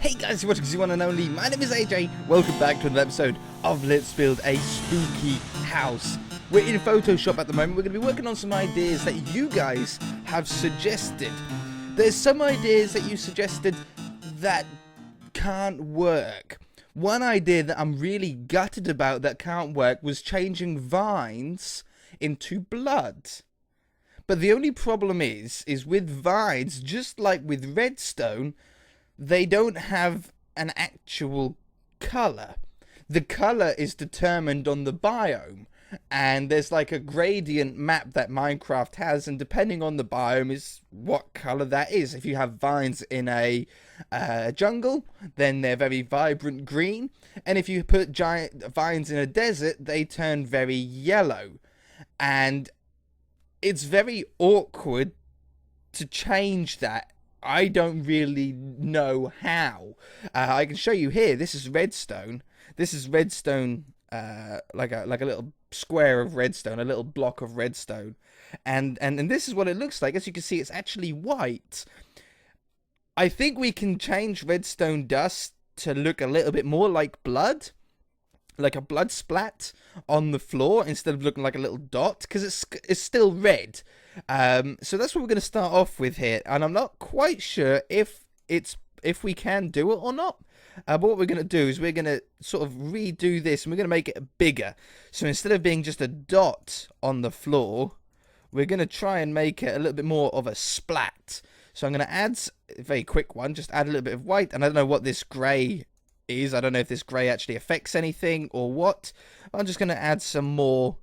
Hey guys, you're watching the one and only. My name is AJ. Welcome back to another episode of Let's Build a Spooky House. We're in Photoshop at the moment. We're going to be working on some ideas that you guys have suggested. There's some ideas that you suggested that can't work. One idea that I'm really gutted about that can't work was changing vines into blood. But the only problem is with vines, just like with redstone, they don't have an actual colour. The colour is determined on the biome, and there's like a gradient map that Minecraft has, and depending on the biome is what colour that is. If you have vines in a jungle, then they're very vibrant green, and if you put giant vines in a desert, they turn very yellow. And it's very awkward to change that. I don't really know how. I can show you here. This is redstone. This is redstone, like a little square of redstone, a little block of redstone, and this is what it looks like. As you can see, it's actually white. I think we can change redstone dust to look a little bit more like blood, like a blood splat on the floor instead of looking like a little dot, because it's still red. So that's what we're going to start off with here, and I'm not quite sure if we can do it or not. But what we're going to do is we're going to sort of redo this, and we're going to make it bigger. So instead of being just a dot on the floor, we're going to try and make it a little bit more of a splat. So I'm going to add a very quick one, just add a little bit of white, and I don't know what this grey is. I don't know if this grey actually affects anything or what. I'm just going to add some more,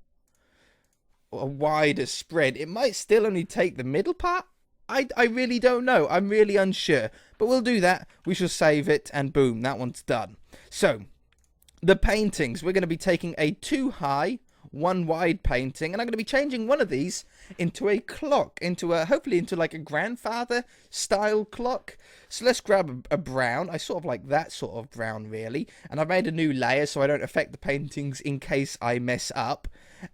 a wider spread. It might still only take the middle part. I really don't know. I'm really unsure. But we'll do that. We shall save it, and boom, that one's done. So, the paintings. We're going to be taking a 2 high, 1 wide painting, and I'm going to be changing one of these into a clock, hopefully into like a grandfather style clock. So let's grab a brown. I sort of like that sort of brown, really. And I've made a new layer so I don't affect the paintings in case I mess up.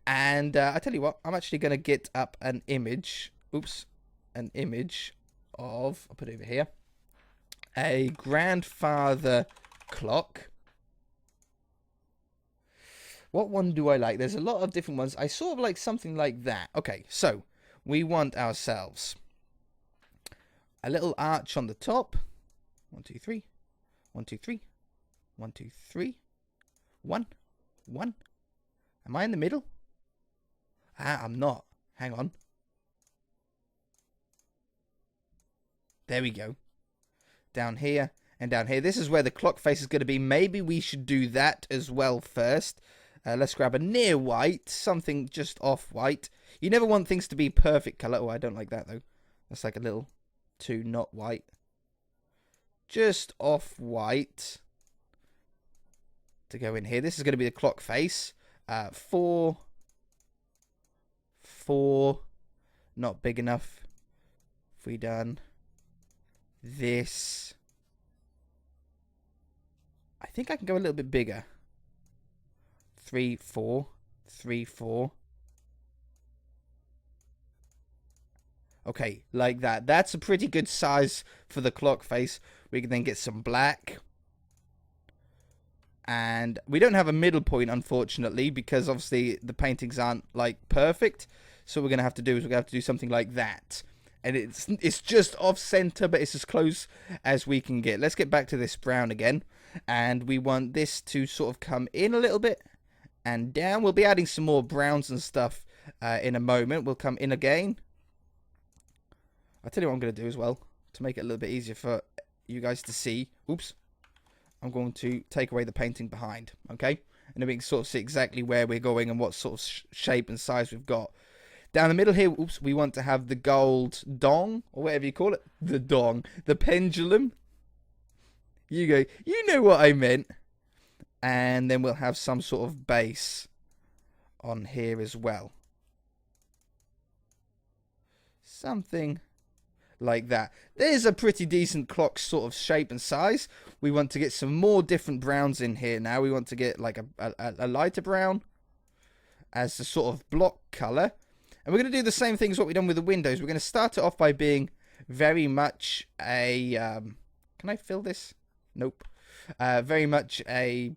And I tell you what, I'm actually going to get up an image. Oops. An image of, I'll put it over here, a grandfather clock. What one do I like? There's a lot of different ones. I sort of like something like that. Okay, so we want ourselves a little arch on the top. 1, 2, 3. 1, 2, 3. 1, 2, 3. 1. 1. Am I in the middle? I'm not. Hang on. There we go. Down here and down here. This is where the clock face is going to be. Maybe we should do that as well first. Let's grab a near white. Something just off white. You never want things to be perfect colour. Oh, I don't like that though. That's like a little too not white. Just off white. To go in here. This is going to be the clock face. 4. 4. Not big enough. If we done this, I think I can go a little bit bigger. 3, 4, 3, 4. Okay, like that. That's a pretty good size for the clock face. We can then get some black. And we don't have a middle point, unfortunately, because obviously the paintings aren't like perfect. So what we're going to have to do is we're going to have to do something like that. And it's just off center, but it's as close as we can get. Let's get back to this brown again. And we want this to sort of come in a little bit and down. We'll be adding some more browns and stuff in a moment. We'll come in again. I'll tell you what I'm going to do as well, to make it a little bit easier for you guys to see. Oops. I'm going to take away the painting behind, okay? And then we can sort of see exactly where we're going and what sort of shape and size we've got. Down the middle here, oops, we want to have the gold dong, or whatever you call it. The dong. The pendulum. You go, you know what I meant. And then we'll have some sort of base on here as well. Something like that. There's a pretty decent clock sort of shape and size. We want to get some more different browns in here now. We want to get like a lighter brown as the sort of block colour. And we're going to do the same thing as what we've done with the windows. We're going to start it off by being very much a... can I fill this? Nope. Very much a...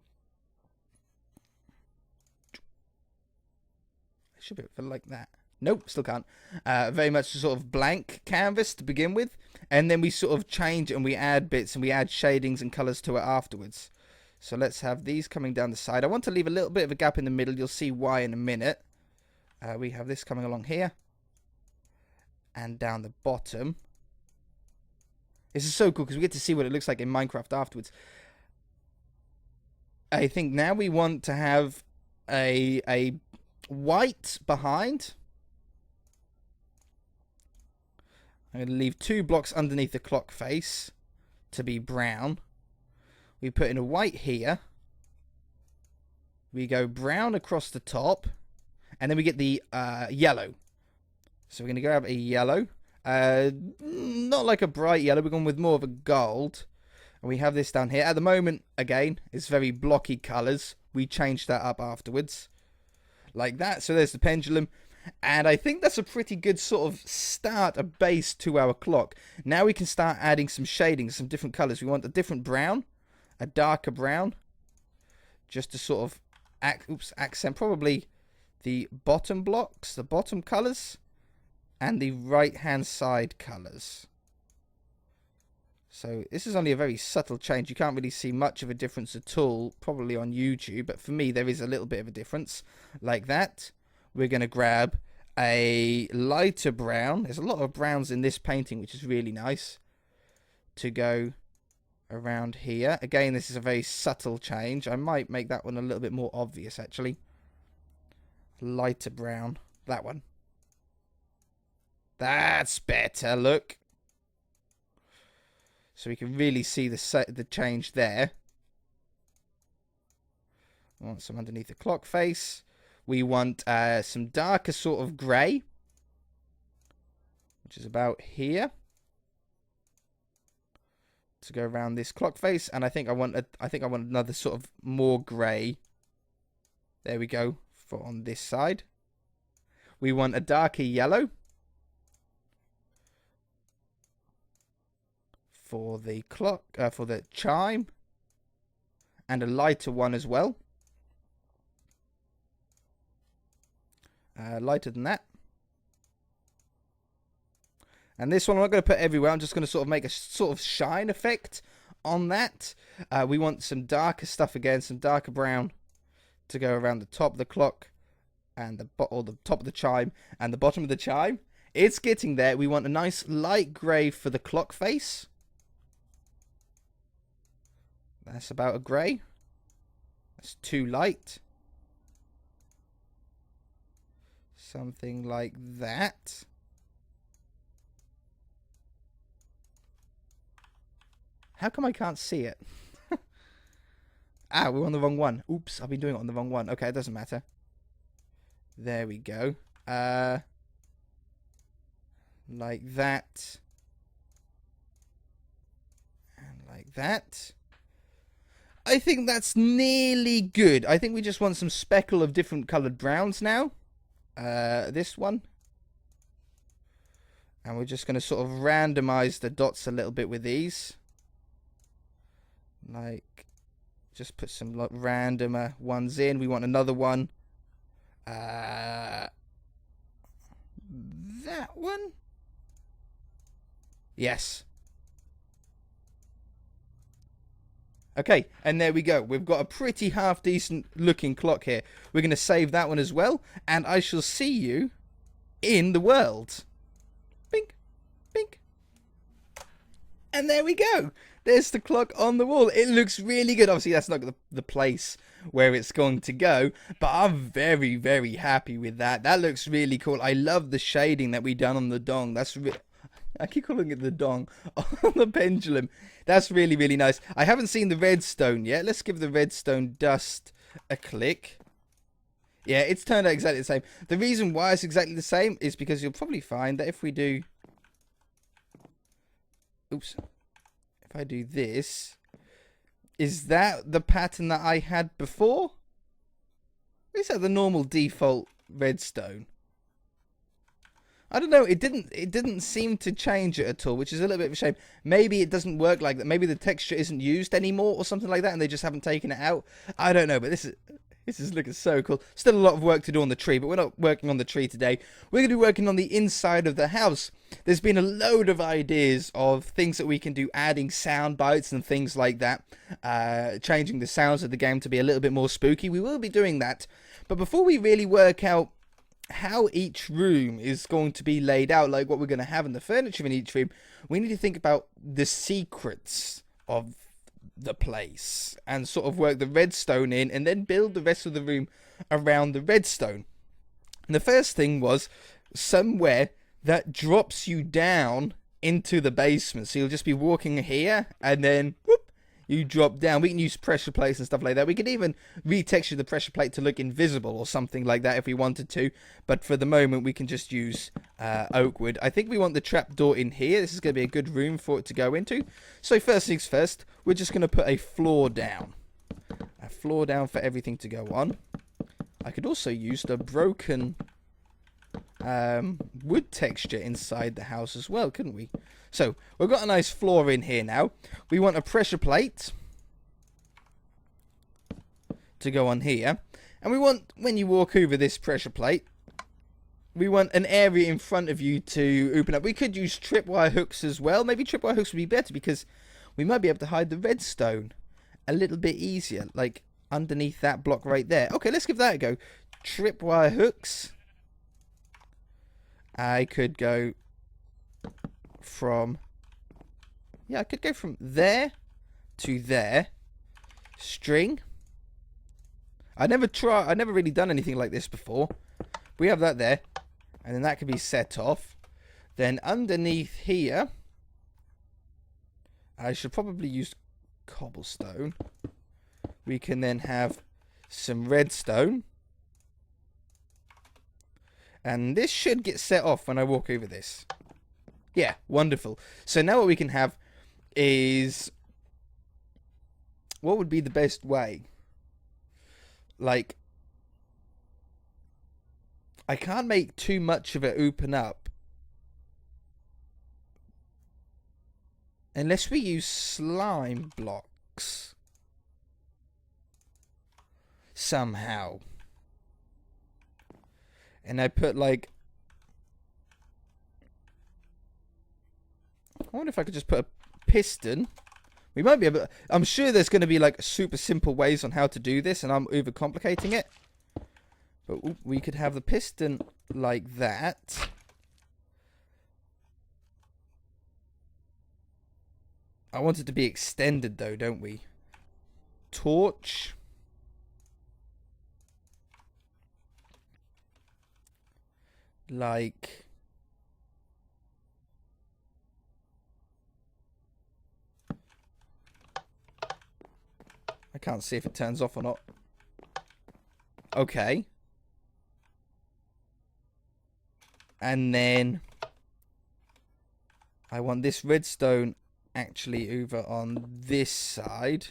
I should be able to like that. Nope, still can't. Very much a sort of blank canvas to begin with. And then we sort of change and we add bits and we add shadings and colours to it afterwards. So let's have these coming down the side. I want to leave a little bit of a gap in the middle. You'll see why in a minute. We have this coming along here. And down the bottom. This is so cool because we get to see what it looks like in Minecraft afterwards. I think now we want to have a white behind. I'm going to leave 2 blocks underneath the clock face to be brown. We put in a white here. We go brown across the top. And then we get the yellow. So we're going to grab a yellow. Not like a bright yellow. We're going with more of a gold. And we have this down here. At the moment, again, it's very blocky colours. We change that up afterwards. Like that. So there's the pendulum. And I think that's a pretty good sort of start, a base to our clock. Now we can start adding some shadings, some different colours. We want a different brown. A darker brown. Just to sort of accent probably the bottom blocks, the bottom colours. And the right-hand side colours. So this is only a very subtle change. You can't really see much of a difference at all, probably on YouTube. But for me, there is a little bit of a difference. Like that. We're going to grab a lighter brown. There's a lot of browns in this painting, which is really nice. To go around here. Again, this is a very subtle change. I might make that one a little bit more obvious, actually. Lighter brown. That one. That's better, look. So we can really see the change there. We want some underneath the clock face. We want some darker sort of grey. Which is about here. To go around this clock face. And I think I want another sort of more grey. There we go. For on this side. We want a darker yellow. For the clock, for the chime, and a lighter one as well. Lighter than that. And this one I'm not going to put everywhere. I'm just going to sort of make a sort of shine effect on that. We want some darker stuff again, some darker brown to go around the top of the clock and the top of the chime and the bottom of the chime. It's getting there. We want a nice light grey for the clock face. That's about a grey. That's too light. Something like that. How come I can't see it? We're on the wrong one. Oops, I've been doing it on the wrong one. Okay, it doesn't matter. There we go. Like that. And like that. I think that's nearly good. I think we just want some speckle of different coloured browns now. This one. And we're just going to sort of randomise the dots a little bit with these. Like, just put some randomer ones in. We want another one. That one? Yes. Okay, and there we go. We've got a pretty half-decent looking clock here. We're going to save that one as well. And I shall see you in the world. Bink, bink. And there we go. There's the clock on the wall. It looks really good. Obviously, that's not the place where it's going to go. But I'm very, very happy with that. That looks really cool. I love the shading that we done on the dong. That's I keep calling it the dong on the pendulum. That's really, really nice. I haven't seen the redstone yet. Let's give the redstone dust a click. Yeah, it's turned out exactly the same. The reason why it's exactly the same is because you'll probably find that if we do... Oops. If I do this... Is that the pattern that I had before? Is that the normal default redstone? I don't know. It didn't seem to change it at all, which is a little bit of a shame. Maybe it doesn't work like that. Maybe the texture isn't used anymore or something like that, and they just haven't taken it out. I don't know, but this is looking so cool. Still a lot of work to do on the tree, but we're not working on the tree today. We're going to be working on the inside of the house. There's been a load of ideas of things that we can do, adding sound bites and things like that, changing the sounds of the game to be a little bit more spooky. We will be doing that, but before we really work out how each room is going to be laid out, like what we're going to have in the furniture in each room, we need to think about the secrets of the place and sort of work the redstone in and then build the rest of the room around the redstone. And the first thing was somewhere that drops you down into the basement, so you'll just be walking here and then whoop, you drop down. We can use pressure plates and stuff like that. We could even retexture the pressure plate to look invisible or something like that if we wanted to. But for the moment, we can just use oak wood. I think we want the trapdoor in here. This is going to be a good room for it to go into. So first things first, we're just going to put a floor down. A floor down for everything to go on. I could also use the broken wood texture inside the house as well, couldn't we? So we've got a nice floor in here now. We want a pressure plate to go on here, and we want, when you walk over this pressure plate, we want an area in front of you to open up. We could use tripwire hooks as well. Maybe tripwire hooks would be better because we might be able to hide the redstone a little bit easier, like underneath that block right there. Okay, let's give that a go. Tripwire hooks. I could go from, I could go from there to there. String. I never really done anything like this before. We have that there, and then that can be set off. Then underneath here, I should probably use cobblestone. We can then have some redstone. And this should get set off when I walk over this. Yeah, wonderful. So now what we can have is, what would be the best way? Like, I can't make too much of it open up unless we use slime blocks somehow. And I put like, I wonder if I could just put a piston. We might be able to, I'm sure there's going to be like super simple ways on how to do this, and I'm overcomplicating it. But we could have the piston like that. I want it to be extended though, don't we? Torch. Like, I can't see if it turns off or not. Okay. And then I want this redstone actually over on this side.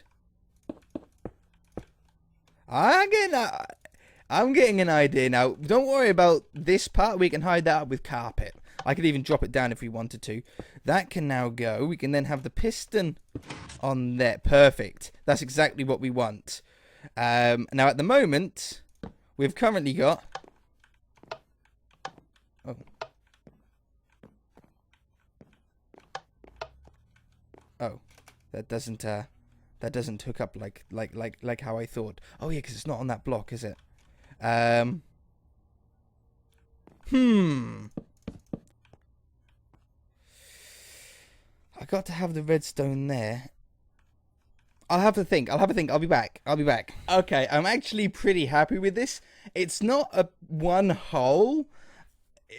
I'm getting an idea now. Don't worry about this part. We can hide that up with carpet. I could even drop it down if we wanted to. That can now go. We can then have the piston on there. Perfect. That's exactly what we want. Now, at the moment, we've currently got... Oh. Oh. That doesn't hook up like how I thought. Oh, yeah, because it's not on that block, is it? I got to have the redstone there. I'll have to think. I'll be back. Okay, I'm actually pretty happy with this. It's not a one hole.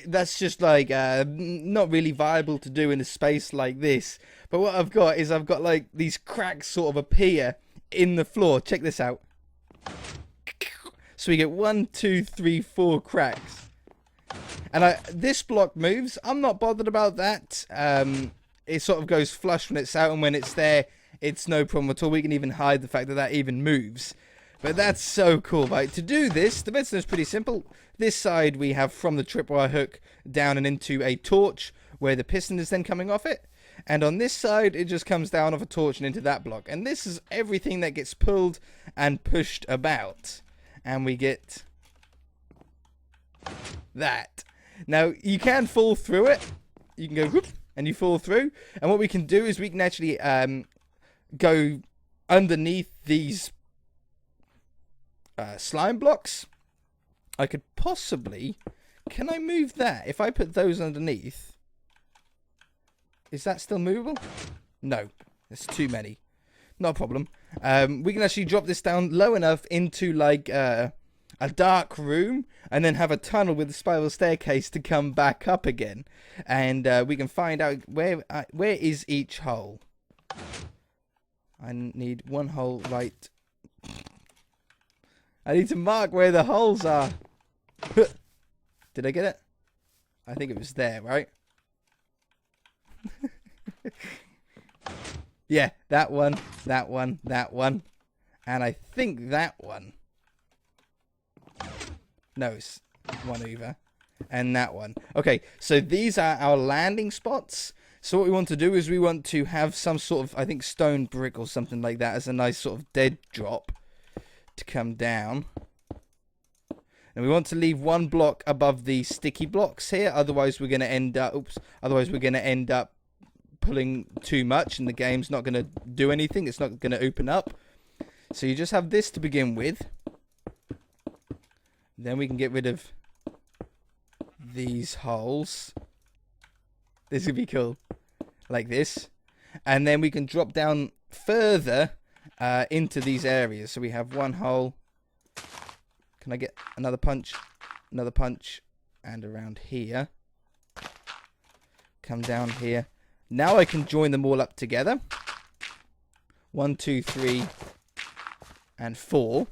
That's just like not really viable to do in a space like this. But what I've got is like these cracks sort of appear in the floor. Check this out. So we get 1, 2, 3, 4 cracks. And this block moves. I'm not bothered about that. It sort of goes flush when it's out, and when it's there, it's no problem at all. We can even hide the fact that that even moves. But that's so cool, right? To do this, the redstone is pretty simple. This side we have from the tripwire hook down and into a torch where the piston is then coming off it. And on this side, it just comes down off a torch and into that block. And this is everything that gets pulled and pushed about. And we get that. Now, you can fall through it. You can go whoop, and you fall through. And what we can do is we can actually go underneath these slime blocks. I could possibly... Can I move that? If I put those underneath... Is that still movable? No. There's too many. Not a problem. We can actually drop this down low enough into like a dark room and then have a tunnel with a spiral staircase to come back up again. And we can find out where is each hole. I need one hole right... I need to mark where the holes are. Did I get it? I think it was there, right? Yeah, that one, that one, that one. And I think that one. No, it's one over. And that one. Okay, so these are our landing spots. So what we want to do is we want to have some sort of, I think, stone brick or something like that as a nice sort of dead drop to come down. And we want to leave one block above the sticky blocks here. Otherwise, we're going to end up... Oops. Otherwise, we're going to end up pulling too much and the game's not going to do anything. It's not going to open up. So you just have this to begin with. Then we can get rid of these holes. This would be cool. Like this. And then we can drop down further into these areas. So we have one hole. Can I get another punch? Another punch. And around here. Come down here. Now I can join them all up together. 1, 2, 3, and 4.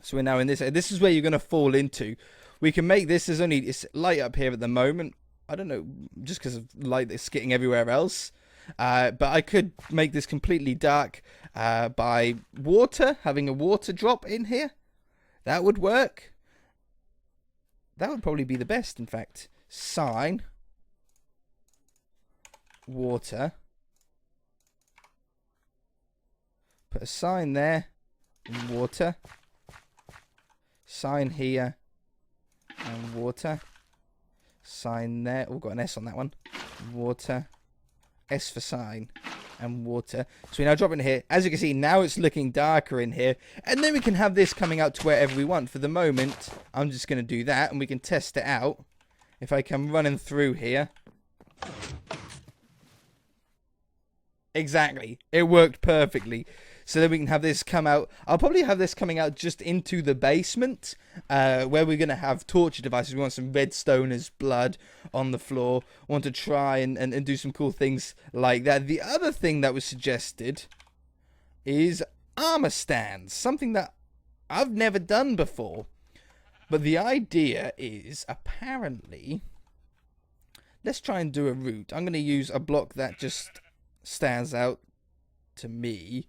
So we're now in this. This is where you're going to fall into. We can make this as only... It's light up here at the moment. I don't know. Just because of light that's getting everywhere else. But I could make this completely dark by water. Having a water drop in here. That would work. That would probably be the best, in fact. Sign. Water. Put a sign there. Water. Sign here. And water. Sign there. Oh, got an S on that one. Water. S for sign. And water. So we now drop in here. As you can see, now it's looking darker in here. And then we can have this coming out to wherever we want. For the moment, I'm just going to do that. And we can test it out. If I come running through here. Exactly. It worked perfectly. So then we can have this come out. I'll probably have this coming out just into the basement. Where we're going to have torture devices. We want some redstone as blood on the floor. Want to try and do some cool things like that. The other thing that was suggested is armor stands. Something that I've never done before. But the idea is apparently... Let's try and do a route. I'm going to use a block that just stands out to me.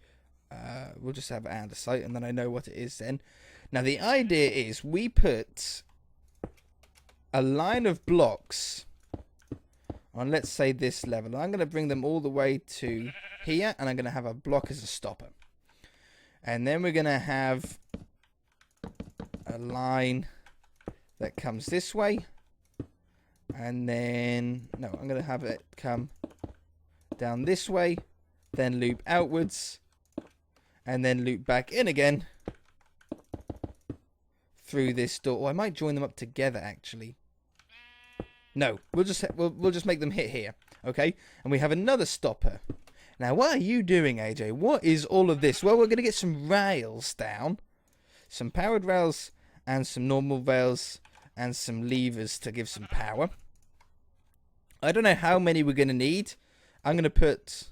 We'll just have andesite and then I know what it is then. Now the idea is we put a line of blocks on, let's say, this level. I'm going to bring them all the way to here and I'm going to have a block as a stopper. And then we're going to have a line that comes this way. And then, no, I'm going to have it come down this way, then loop outwards, and then loop back in again through this door. Oh, I might join them up together, actually. No, we'll just make them hit here, okay? And we have another stopper. Now, what are you doing, AJ? What is all of this? Well, we're going to get some rails down, some powered rails, and some normal rails, and some levers to give some power. I don't know how many we're going to need. I'm going to put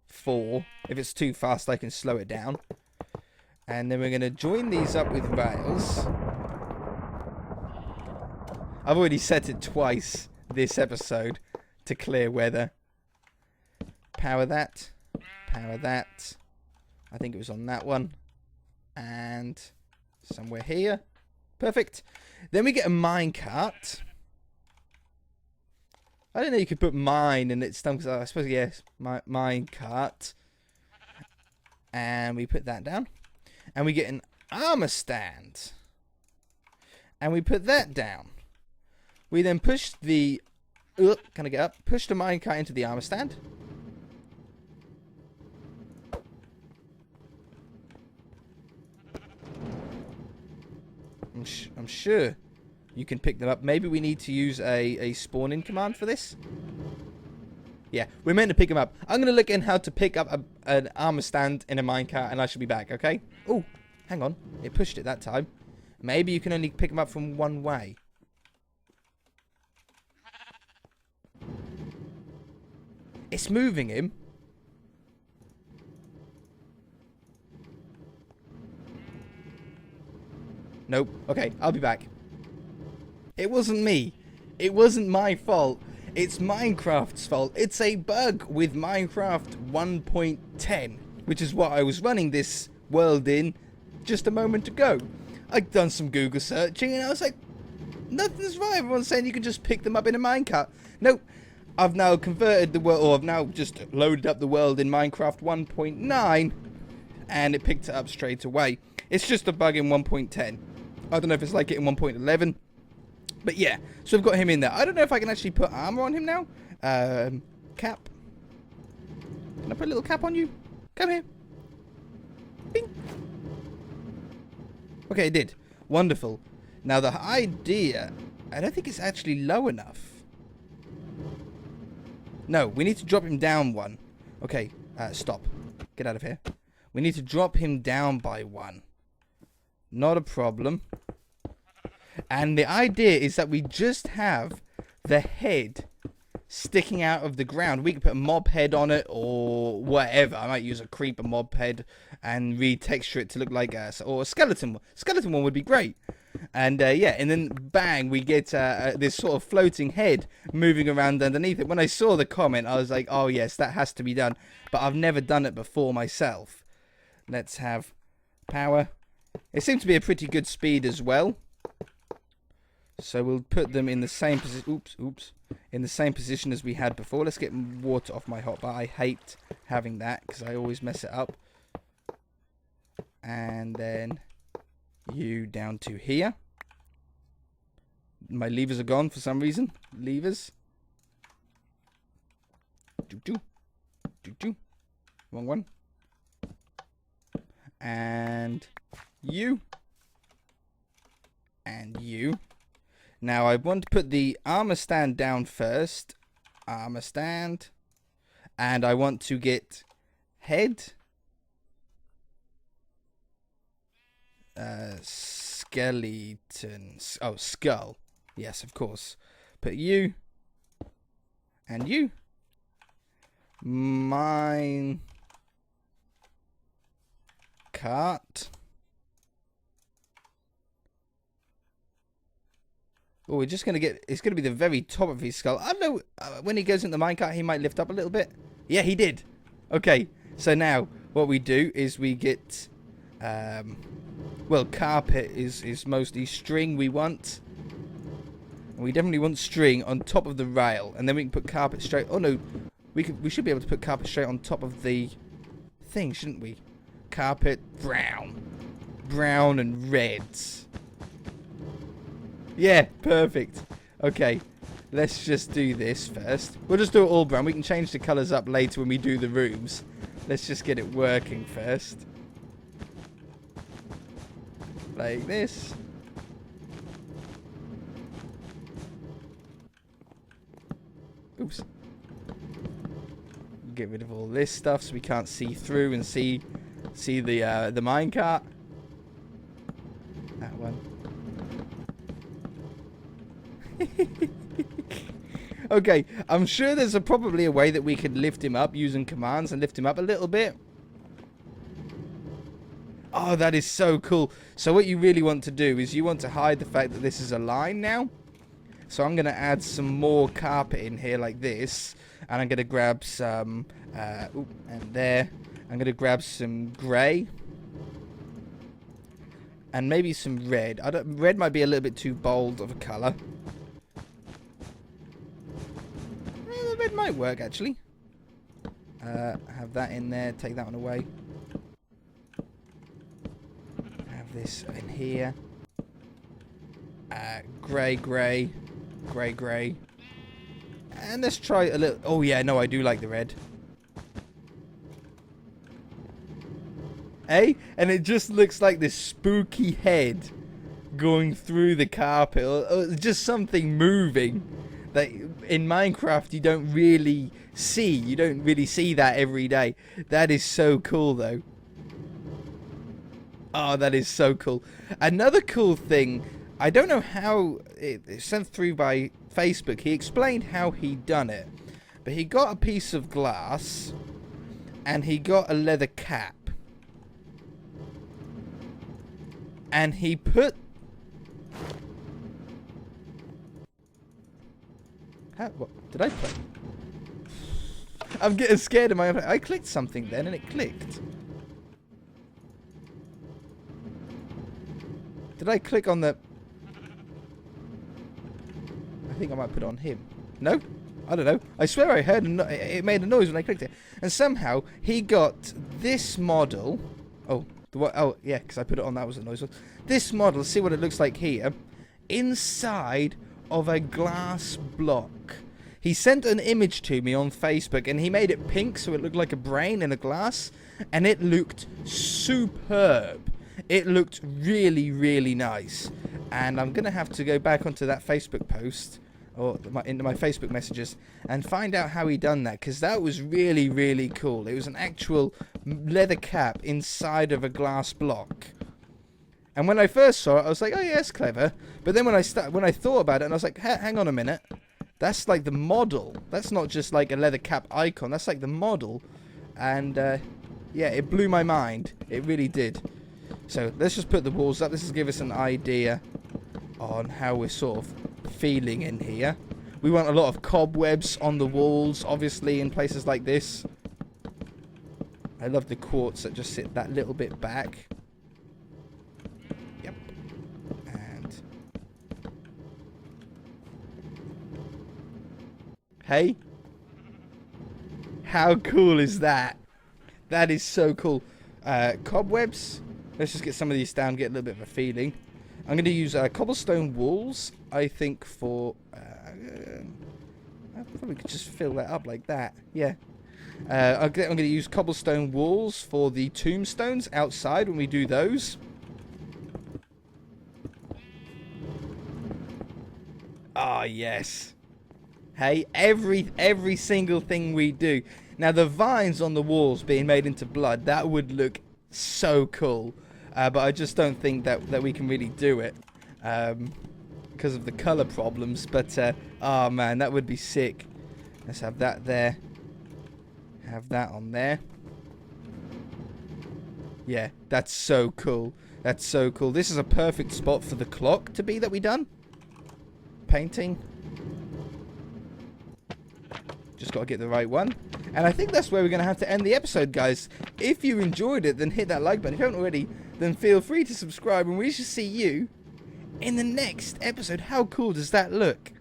4. If it's too fast, I can slow it down. And then we're going to join these up with rails. I've already set it twice this episode to clear weather. Power that. Power that. I think it was on that one. And somewhere here. Perfect. Then we get a minecart. I didn't know you could put mine and it's done, I suppose, yes, minecart. And we put that down. And we get an armor stand. And we put that down. We then push the... can I get up? Push the minecart into the armor stand. I'm sure you can pick them up. Maybe we need to use a spawn-in command for this. Yeah, we're meant to pick them up. I'm going to look in how to pick up an armor stand in a minecart, and I should be back, okay? Oh, hang on. It pushed it that time. Maybe you can only pick them up from one way. It's moving him. Nope. Okay, I'll be back. It wasn't me. It wasn't my fault. It's Minecraft's fault. It's a bug with Minecraft 1.10, which is what I was running this world in just a moment ago. I'd done some Google searching and I was like, nothing's right. Everyone's saying you can just pick them up in a minecart. Nope. I've now converted the world, or I've now just loaded up the world in Minecraft 1.9 and it picked it up straight away. It's just a bug in 1.10. I don't know if it's like it in 1.11. But yeah, so I've got him in there. I don't know if I can actually put armor on him now. Cap. Can I put a little cap on you? Come here. Bing. Okay, it did. Wonderful. Now the idea... I don't think it's actually low enough. No, we need to drop him down one. Okay, stop. Get out of here. We need to drop him down by one. Not a problem. And the idea is that we just have the head sticking out of the ground. We can put a mob head on it or whatever. I might use a creeper mob head and retexture it to look like a skeleton one. Skeleton one would be great. And yeah, and then bang, we get this sort of floating head moving around underneath it. When I saw the comment, I was like, oh yes, that has to be done. But I've never done it before myself. Let's have power. It seems to be a pretty good speed as well. So we'll put them in the same position. Oops. In the same position as we had before. Let's get water off my hotbar. I hate having that because I always mess it up. And then you down to here. My levers are gone for some reason. Levers. Wrong one. And you. And you. Now I want to put the armor stand down first. Armor stand. And I want to get head. Skeletons. Oh, skull. Yes, of course. Put you. And you. Mine. Cart. Oh, we're just going to get... It's going to be the very top of his skull. I don't know. When he goes into the minecart, he might lift up a little bit. Yeah, he did. Okay. So now, what we do is we get... well, carpet is mostly string we want. And we definitely want string on top of the rail. And then we can put carpet straight... Oh, no. We should be able to put carpet straight on top of the thing, shouldn't we? Carpet, brown. Brown and reds. Yeah, perfect. Okay, let's just do this first. We'll just do it all brown. We can change the colours up later when we do the rooms. Let's just get it working first. Like this. Oops. Get rid of all this stuff so we can't see through and see the minecart. That one. Okay, I'm sure there's probably a way that we could lift him up using commands and lift him up a little bit. Oh, that is so cool. So what you really want to do is you want to hide the fact that this is a line now. So I'm going to add some more carpet in here like this. And I'm going to grab some, and there. I'm going to grab some grey. And maybe some red. Red might be a little bit too bold of a colour. The red might work, actually. Have that in there. Take that one away. Have this in here. Grey, grey. Grey, grey. And let's try a little... Oh, yeah, no, I do like the red. Eh? And it just looks like this spooky head going through the carpet. Or just something moving that in Minecraft you don't really see. You don't really see that every day. That is so cool, though. Oh, that is so cool. Another cool thing, I don't know how it's sent through by Facebook. He explained how he done it. But he got a piece of glass and he got a leather cap. And he put... What? Did I play? I'm getting scared of my own... I clicked something then and it clicked. Did I click on the... I think I might put it on him. No? I don't know. I swear I heard it made a noise when I clicked it. And somehow he got this model... Oh... Oh, yeah, because I put it on, that was a noise. This model, see what it looks like here, inside of a glass block. He sent an image to me on Facebook, and he made it pink so it looked like a brain in a glass, and it looked superb. It looked really, really nice. And I'm going to have to go back onto that Facebook post, or into my Facebook messages, and find out how he done that, because that was really, really cool. It was an actual leather cap inside of a glass block. And when I first saw it, I was like, oh yeah, it's clever. But then when I thought about it, and I was like, hang on a minute, that's like the model. That's not just like a leather cap icon. That's like the model. And yeah, it blew my mind. It really did. So let's just put the walls up. This will give us an idea on how we're sort of feeling in here. We want a lot of cobwebs on the walls, obviously, in places like this. I love the quartz that just sit that little bit back. Yep. And... Hey? How cool is that? That is so cool. Cobwebs. Let's just get some of these down, get a little bit of a feeling. I'm going to use cobblestone walls, I think, for... I probably could just fill that up like that. Yeah. I'm going to use cobblestone walls for the tombstones outside when we do those. Ah, yes. Hey, every single thing we do. Now, the vines on the walls being made into blood, that would look so cool. But I just don't think that we can really do it. Because of the colour problems. But, oh man, that would be sick. Let's have that there. Have that on there. Yeah, that's so cool. That's so cool. This is a perfect spot for the clock to be that we done. Painting. Just got to get the right one. And I think that's where we're going to have to end the episode, guys. If you enjoyed it, then hit that like button. If you haven't already, then feel free to subscribe. And we shall see you in the next episode. How cool does that look?